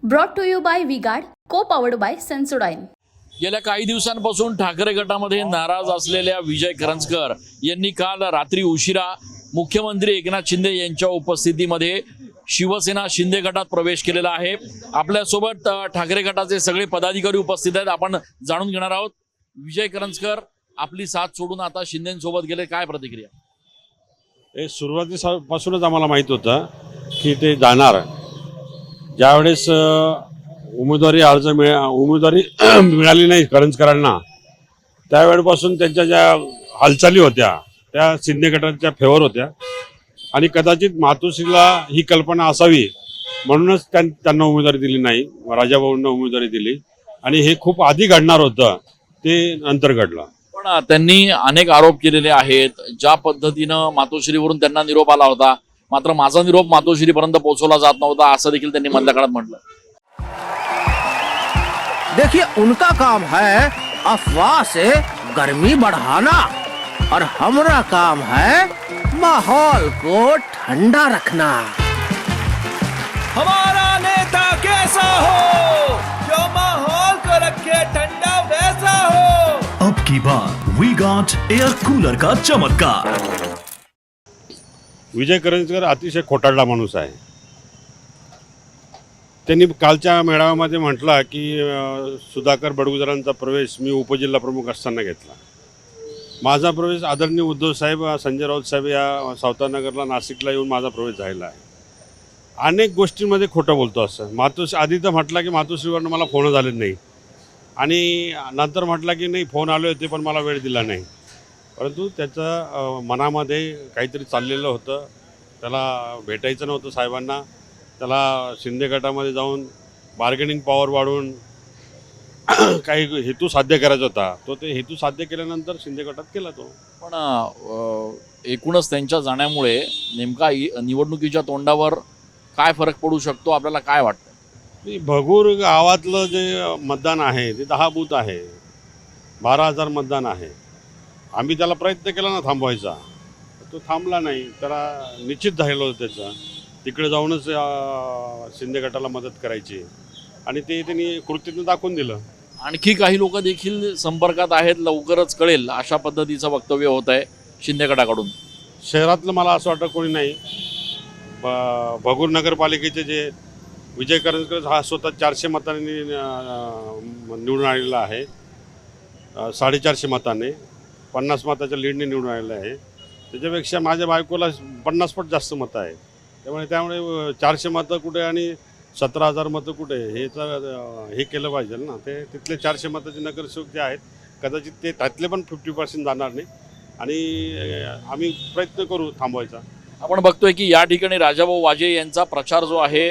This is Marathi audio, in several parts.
Brought to you by V-Guard, co-powered by Sensodyne. गेल्या काही दिवसांपासून ठाकरे गटामध्ये नाराज असलेल्या विजय करंजकर यांनी काल रात्री उशिरा मुख्यमंत्री एकनाथ शिंदे यांच्या उपस्थितीमध्ये शिवसेना शिंदे गटात प्रवेश केलेला आहे। आपल्यासोबत ठाकरे गटाचे सगळे पदाधिकारी उपस्थित आहेत। आपण जाणून घेणार आहोत विजय करंजकर आपली साथ सोडून आता शिंदेंसोबत गेले, काय प्रतिक्रिया? हे सुरुवातीपासूनच आम्हाला माहित होतं की ते जाणार। ज्यावेळेस उमेदवारी मिळाली नाही करंजकरांना, त्यावेळेपासून त्यांच्या ज्या हालचाली होत्या त्या शिंदे गटाच्या फेवर होत्या आणि कदाचित मातोश्रीला ही कल्पना असावी म्हणूनच त्यांना उमेदवारी दिली नाही, राजाभाऊंना उमेदवारी दिली आणि हे खूप आधी घडणार होतं, ते नंतर घडलं। पण त्यांनी अनेक आरोप केलेले आहेत। ज्या पद्धतीनं मातोश्रीवरून त्यांना निरोप आला होता, मात्र माझा निरोप मातोश्रीपर्यंत पोहोचवला जात नव्हता असं देखील त्यांनी मधल्या काळात म्हटलं। देखिए, उनका काम है अफवाह से गर्मी बढ़ाना और हमारा काम है माहौल को ठंडा रखना। हमारा नेता कैसा हो जो माहौल को रखे ठंडा वैसा हो। अब की बार वी-गार्ड एयर कूलर का चमत्कार। विजय करंजकर अतिशय खोटारडा माणूस आहे। त्यांनी कालच्या मेळाव्यामध्ये म्हटला की सुधाकर बडगुजरांचा प्रवेश मी उपजिल्हा प्रमुख असताना घेतला। माझा प्रवेश आदरणीय उद्धव साहेब, संजय राऊत साहेब या सावतारनगरला, नाशिकला येऊन माझा प्रवेश झालेला आहे। अनेक गोष्टींमध्ये खोटं बोलतो असं। आधी तर म्हटला की मातोश्रीवरनं मला फोन झाले नाही आणि नंतर म्हटला की नाही फोन आले होते पण मला वेळ दिला नाही, परंतु त्याचं मनामध्ये काहीतरी चाललेलं होतं। त्याला भेटायचं नव्हतं साहेबांना, त्याला शिंदे गटामध्ये जाऊन बार्गेनिंग पॉवर वाढवून काही हेतू साध्य करायचा होता। तो ते हेतू साध्य केल्यानंतर शिंदे गटात केला तो। पण एकूणच त्यांच्या जाण्यामुळे नेमका निवडणुकीच्या तोंडावर काय फरक पडू शकतो, आपल्याला काय वाटतं? भगूर गावातलं जे मतदान आहे ते 10 बूथ आहे, 12,000 मतदान आहे। आम्ही त्याला प्रयत्न केला ना थांबवायचा, तो थांबला नाही। त्याला निश्चित झालेलं होतं त्याचं तिकडे जाऊनच शिंदे गटाला मदत करायची आणि ते त्यांनी कृतीतून दाखवून दिलं। आणखी काही लोक देखील संपर्कात आहेत, लवकरच कळेल अशा पद्धतीचं वक्तव्य होत आहे शिंदे गटाकडून। शहरातलं मला असं वाटतं कोणी नाही। भगूर नगरपालिकेचे जे विजय करंजकर हा स्वतः 400 मतांनी निवडून आलेला आहे, 450 मताने, 50 मताच्या लीडने निवडून आलेलं आहे। त्याच्यापेक्षा माझ्या बायकोला 50 पट जास्त मतं आहे। त्यामुळे 400 मतं कुठे आणि 17,000 मतं कुठे हे केलं पाहिजे ना। ते तिथले 400 मताचे नगरसेवक जे आहेत कदाचित ते त्यातले पण 50% जाणार नाही आणि आम्ही प्रयत्न करू थांबवायचा। आपण बघतोय की या ठिकाणी राजाभाऊ वाजे यांचा प्रचार जो आहे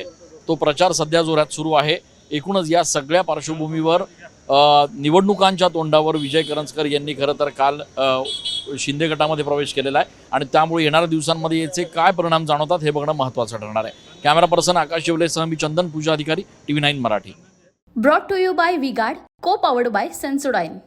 तो प्रचार सध्या जोरात सुरू आहे। एकूणच या सगळ्या पार्श्वभूमीवर निवडणुकांच्या तोंडावर विजय करंजकर यांनी खरं तर काल शिंदे गटामध्ये प्रवेश केलेला आहे आणि त्यामुळे येणाऱ्या दिवसांमध्ये याचे काय परिणाम जाणवतात हे बघणं महत्त्वाचं ठरणार आहे। कॅमेरा पर्सन आकाश शिवलेसह मी चंदन पूजा अधिकारी, TV9 Marathi. Brought to you by V-Guard, co-powered by Sensodyne.